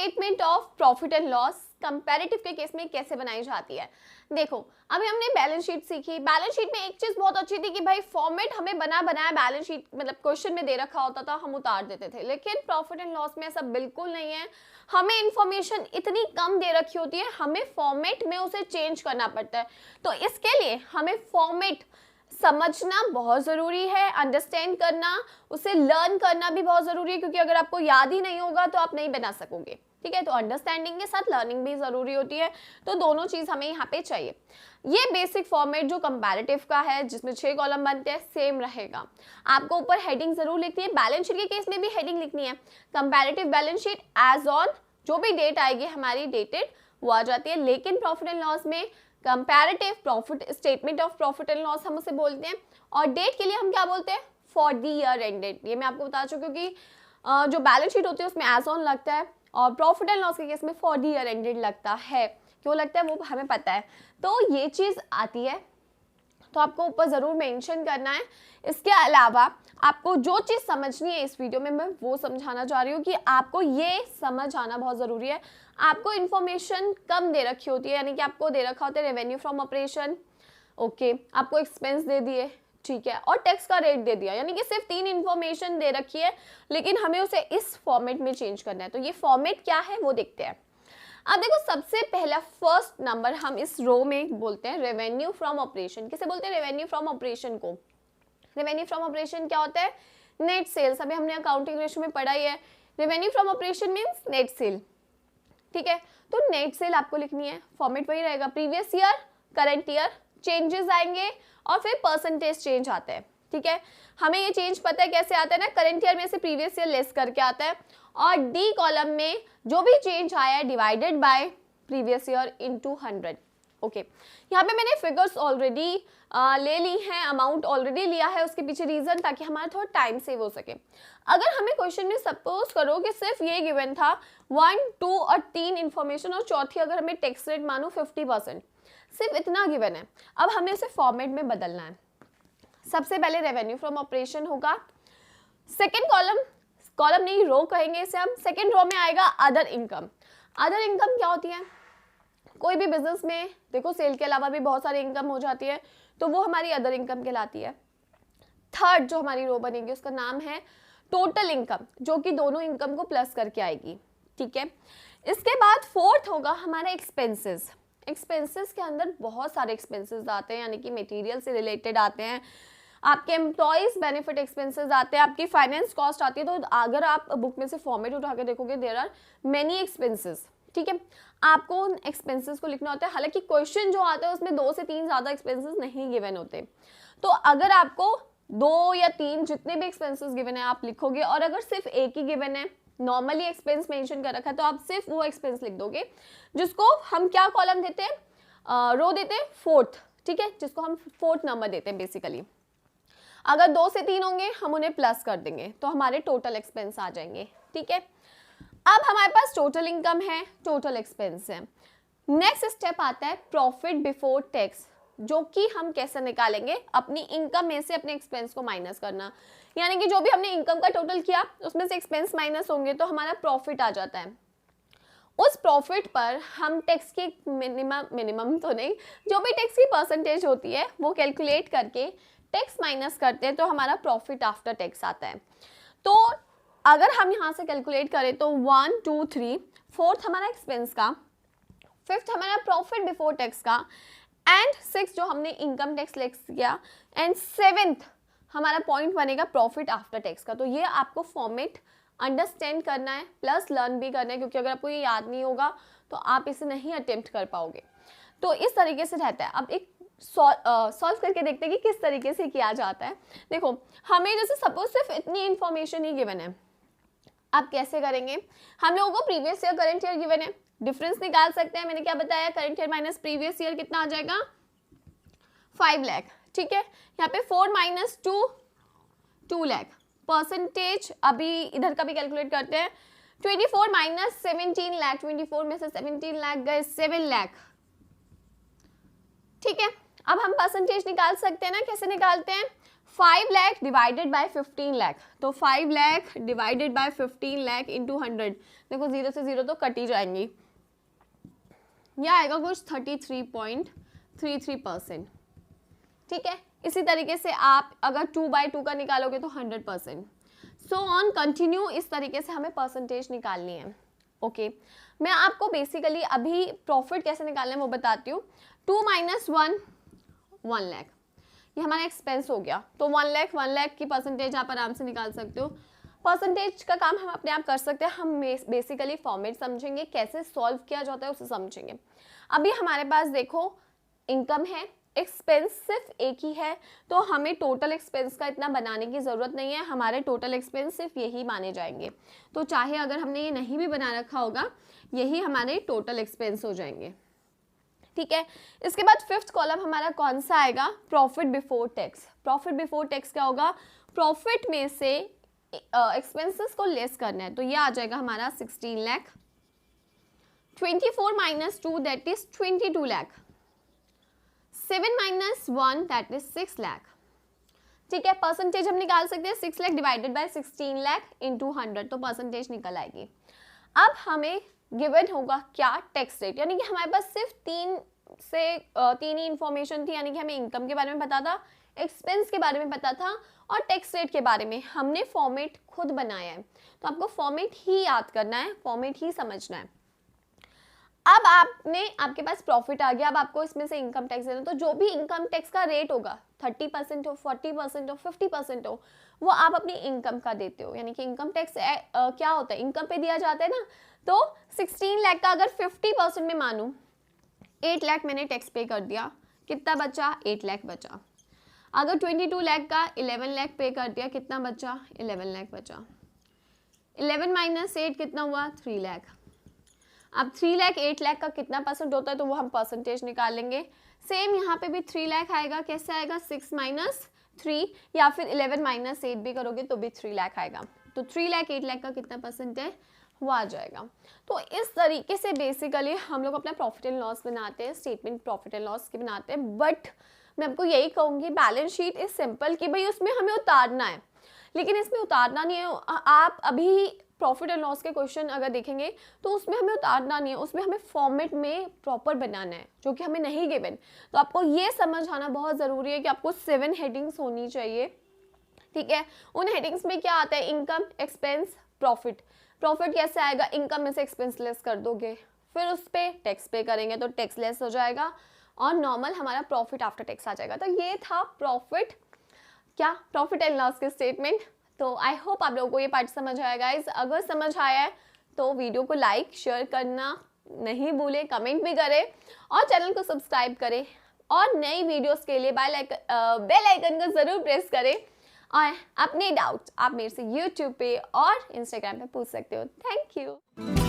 Statement of profit and loss comparative के case में कैसे बनाई जाती है। देखो अभी हमने बैलेंस शीट सीखी, बैलेंस शीट में एक चीज बहुत अच्छी थी कि भाई फॉर्मेट हमें बना बनाया बैलेंस शीट मतलब क्वेश्चन में दे रखा होता था, हम उतार देते थे। लेकिन प्रॉफिट एंड लॉस में ऐसा बिल्कुल नहीं है, हमें इंफॉर्मेशन इतनी कम दे रखी होती है, हमें फॉर्मेट में उसे चेंज करना पड़ता है। तो इसके लिए हमें फॉर्मेट समझना बहुत ज़रूरी है, अंडरस्टैंड करना, उसे लर्न करना भी बहुत ज़रूरी है, क्योंकि अगर आपको याद ही नहीं होगा तो आप नहीं बना सकोगे। ठीक है, तो अंडरस्टैंडिंग के साथ लर्निंग भी ज़रूरी होती है, तो दोनों चीज़ हमें यहाँ पे चाहिए। ये बेसिक फॉर्मेट जो कंपैरेटिव का है जिसमें 6 कॉलम बनते हैं सेम रहेगा। आपको ऊपर हेडिंग ज़रूर लिखनी है, बैलेंस शीट के केस में भी हेडिंग लिखनी है। Comparative balance sheet as on, जो भी डेट आएगी हमारी डेटेड वो आ जाती है। लेकिन प्रॉफिट एंड लॉस में comparative profit statement of profit and loss हम उसे बोलते हैं, और डेट के लिए हम क्या बोलते हैं, फॉर द ईयर एंडेड। ये मैं आपको बता चुकी हूँ कि जो बैलेंस शीट होती है उसमें एज ऑन लगता है, और प्रॉफिट एंड लॉस के केस में फॉर द ईयर एंडेड लगता है। क्यों लगता है वो हमें पता है, तो ये चीज़ आती है, तो आपको ऊपर ज़रूर मेंशन करना है। इसके अलावा आपको जो चीज़ समझनी है इस वीडियो में मैं वो समझाना चाह रही हूँ कि आपको ये समझ आना बहुत ज़रूरी है। आपको इन्फॉर्मेशन कम दे रखी होती है, यानी कि आपको दे रखा होता है रेवेन्यू फ्रॉम ऑपरेशन, ओके, आपको एक्सपेंस दे दिए, ठीक है, और टैक्स का रेट दे दिया, यानी कि सिर्फ 3 इन्फॉर्मेशन दे रखी है, लेकिन हमें उसे इस फॉर्मेट में चेंज करना है। तो ये फॉर्मेट क्या है वो देखते हैं। अब देखो सबसे पहला फर्स्ट नंबर हम इस रो में बोलते हैं रेवेन्यू फ्रॉम ऑपरेशन। किसे बोलते हैं रेवेन्यू फ्रॉम ऑपरेशन को? रेवेन्यू फ्रॉम ऑपरेशन क्या होता है? Net sales. अभी हमने अकाउंटिंग रेशियो में पढ़ा ही है, revenue from operation means net sale. ठीक है, तो नेट सेल आपको लिखनी है, फॉर्मेट वही रहेगा, previous year, current year, changes आएंगे और फिर परसेंटेज चेंज आता है। ठीक है, हमें ये चेंज पता है कैसे आता है ना, करंट ईयर में से प्रीवियस ईयर लेस करके आता है, और डी कॉलम में जो भी चेंज आया है divided by previous year into 100। Okay, यहाँ पे मैंने फिगर्स ऑलरेडी ले ली हैं, अमाउंट ऑलरेडी लिया है, उसके पीछे रीजन ताकि हमारा थोड़ा टाइम सेव हो सके। अगर हमें क्वेश्चन में सपोज करो कि सिर्फ ये गिवन था 1, 2 और 3 इंफॉर्मेशन, और चौथी अगर हमें टैक्स रेट मानो 50%, सिर्फ इतना गिवन है। अब हमें इसे फॉर्मेट में बदलना है। सबसे पहले रेवेन्यू फ्रॉम ऑपरेशन होगा, सेकेंड कॉलम नहीं रो कहेंगे इसे हम, सेकेंड रो में आएगा अदर इनकम। अदर इनकम क्या होती है? कोई भी बिजनेस में देखो सेल के अलावा भी बहुत सारी इनकम हो जाती है, तो वो हमारी अदर इनकम कहलाती है। थर्ड जो हमारी रो बनेगी उसका नाम है टोटल इनकम, जो कि दोनों इनकम को प्लस करके आएगी। ठीक है, इसके बाद फोर्थ होगा हमारा एक्सपेंसेस। एक्सपेंसेस के अंदर बहुत सारे एक्सपेंसेस आते हैं, यानी कि मटेरियल से रिलेटेड आते हैं, आपके एम्प्लॉयज बेनिफिट एक्सपेंसेस आते हैं, आपकी फाइनेंस कॉस्ट आती है। तो अगर आप बुक में से फॉर्मेट उठा के देखोगे देयर आर मेनी एक्सपेंसेस। ठीक है, आपको उन एक्सपेंसेस को लिखना होता है। हालांकि क्वेश्चन जो आता है उसमें 2 से 3 ज़्यादा एक्सपेंसेस नहीं गिवन होते, तो अगर आपको 2 या 3 जितने भी एक्सपेंसेस गिवन है आप लिखोगे, और अगर सिर्फ एक ही गिवन है, नॉर्मली एक्सपेंस मेंशन कर रखा है, तो आप सिर्फ वो एक्सपेंस लिख दोगे, जिसको हम क्या कॉलम देते हैं, रो देते हैं फोर्थ। ठीक है, जिसको हम फोर्थ नंबर देते हैं बेसिकली। अगर 2 से 3 होंगे हम उन्हें प्लस कर देंगे, तो हमारे टोटल एक्सपेंस आ जाएंगे। ठीक है, अब हमारे पास टोटल इनकम है, टोटल एक्सपेंस है। नेक्स्ट स्टेप आता है प्रॉफिट बिफोर टैक्स, जो कि हम कैसे निकालेंगे, अपनी इनकम में से अपने एक्सपेंस को माइनस करना, यानी कि जो भी हमने इनकम का टोटल किया उसमें से एक्सपेंस माइनस होंगे तो हमारा प्रॉफिट आ जाता है। उस प्रॉफिट पर हम टैक्स की मिनिमम तो नहीं, जो भी टैक्स की परसेंटेज होती है वो कैलकुलेट करके टैक्स माइनस करते हैं, तो हमारा प्रॉफिट आफ्टर टैक्स आता है। तो अगर हम यहाँ से कैलकुलेट करें तो 1, 2, 3, फोर्थ हमारा एक्सपेंस का, फिफ्थ हमारा प्रॉफिट बिफोर टैक्स का, एंड 6 जो हमने इनकम टैक्स लेस किया, एंड 7th हमारा पॉइंट बनेगा प्रॉफिट आफ्टर टैक्स का। तो ये आपको फॉर्मेट अंडरस्टैंड करना है प्लस लर्न भी करना है, क्योंकि अगर आपको ये याद नहीं होगा तो आप इसे नहीं अटेम्प्ट कर पाओगे। तो इस तरीके से रहता है। अब एक सॉल्व करके देखते हैं कि किस तरीके से किया जाता है। देखो हमें जैसे सपोज सिर्फ इतनी इंफॉर्मेशन ही गिवन है, आप कैसे करेंगे, हम लोगों को previous year current year given है, डिफरेंस निकाल सकते हैं। मैंने क्या बताया, current year minus previous year कितना आ जाएगा, 5 लाख। ठीक है, यहाँ पे 4 माइनस 2, 2 लाख। परसेंटेज अभी इधर का भी कैलकुलेट करते हैं, 24 माइनस 17 लाख, 24 में से 17 लाख गए 7 लाख। ठीक है, अब हम परसेंटेज निकाल सकते हैं ना, कैसे निकालते हैं? 5 लाख डिवाइडेड बाय 15 लाख, तो 5 lakh divided by 15 lakh into 100, देखो 0 से 0 तो कट ही जाएंगी, यह आएगा कुछ 33.33%। ठीक है, इसी तरीके से आप अगर 2/2 का निकालोगे तो 100%, सो ऑन कंटिन्यू, इस तरीके से हमें परसेंटेज निकालनी है। ओके, मैं आपको बेसिकली अभी प्रॉफिट कैसे निकालना है वो बताती हूँ। 2 - 1 1 लाख, ये हमारा एक्सपेंस हो गया, तो 1 लाख की परसेंटेज आप आराम से निकाल सकते हो। परसेंटेज का काम हम अपने आप कर सकते हैं, हम बेसिकली फॉर्मेट समझेंगे, कैसे सॉल्व किया जाता है उसे समझेंगे। अभी हमारे पास देखो इनकम है, एक्सपेंस सिर्फ एक ही है, तो हमें टोटल एक्सपेंस का इतना बनाने की ज़रूरत नहीं है, हमारे टोटल एक्सपेंस सिर्फ यही माने जाएंगे। तो चाहे अगर हमने ये नहीं भी बना रखा होगा, यही हमारे टोटल एक्सपेंस हो जाएंगे। ठीक है, इसके बाद फिफ्थ कॉलम हमारा कौन सा आएगा? Profit before tax. Profit before tax क्या होगा? प्रॉफिट में से एक्सपेंसेस को लेस करना है, तो ये आ जाएगा हमारा 16 lakh. 24 - 2 that is 22 lakh. 7 - 1 that is 6 lakh. ठीक है, परसेंटेज हम निकाल सकते हैं 6 lakh divided by 16 lakh into 100, तो परसेंटेज निकल आएगी। अब हमें गिवन होगा क्या? टैक्स रेट, यानी कि हमारे पास सिर्फ तीन ही इंफॉर्मेशन थी, यानी कि हमें इनकम के बारे में पता था, एक्सपेंस के बारे में पता था और टैक्स रेट के बारे में। हमने फॉर्मेट खुद बनाया है, तो आपको फॉर्मेट ही याद करना है, फॉर्मेट ही समझना है। अब आपके पास प्रॉफिट आ गया, अब आपको इसमें से इनकम टैक्स देना, तो जो भी इनकम टैक्स का रेट होगा 30% हो, 40% हो, 50% हो, वो आप अपनी इनकम का देते हो। यानी कि इनकम टैक्स क्या होता है? इनकम पे दिया जाता है ना। तो 16 लाख का अगर 50% में मानूं, 8 लाख मैंने टैक्स पे कर दिया, कितना बचा? 8 लाख बचा। अगर 22 लाख का 11 लाख पे कर दिया, कितना बचा? 11 लाख बचा। 11 - 8 कितना हुआ? 3 लाख। अब 3 लाख 8 लाख का कितना परसेंट होता है, तो वो हम परसेंटेज निकालेंगे। सेम यहाँ पे भी 3 लाख आएगा, कैसे आएगा? 6 - 3 या फिर 11 - 8 भी करोगे तो भी 3 लाख आएगा। तो 3 लाख 8 लाख का कितना परसेंट है वो आ जाएगा। तो इस तरीके से बेसिकली हम लोग अपना प्रॉफिट एंड लॉस बनाते हैं, स्टेटमेंट प्रॉफिट एंड लॉस की बनाते हैं। बट मैं आपको यही कहूँगी, बैलेंस शीट इज सिंपल कि भाई उसमें हमें उतारना है, लेकिन इसमें उतारना नहीं है। आप अभी प्रॉफिट एंड लॉस के क्वेश्चन अगर देखेंगे तो उसमें हमें उतारना नहीं है, उसमें हमें फॉर्मेट में प्रॉपर बनाना है, जो कि हमें नहीं गिवन। तो आपको ये समझ आना बहुत ज़रूरी है कि आपको 7 हेडिंग्स होनी चाहिए। ठीक है, उन हेडिंग्स में क्या आता है? Income, expense, profit. प्रॉफिट कैसे आएगा? इनकम में से एक्सपेंस लेस कर दोगे, फिर उस पर टैक्स पे करेंगे तो टैक्स लेस हो जाएगा और नॉर्मल हमारा प्रॉफिट आफ्टर टैक्स आ जाएगा। तो ये था प्रॉफिट एंड लॉस के स्टेटमेंट। तो आई होप आप लोगों को ये पार्ट समझ आया गाइज। अगर समझ आया है तो वीडियो को लाइक शेयर करना नहीं भूलें, कमेंट भी करें और चैनल को सब्सक्राइब करें और नई वीडियोस के लिए बेल आइकन को ज़रूर प्रेस करें। और अपने डाउट्स आप मेरे से यूट्यूब पे और इंस्टाग्राम पे पूछ सकते हो। Thank you.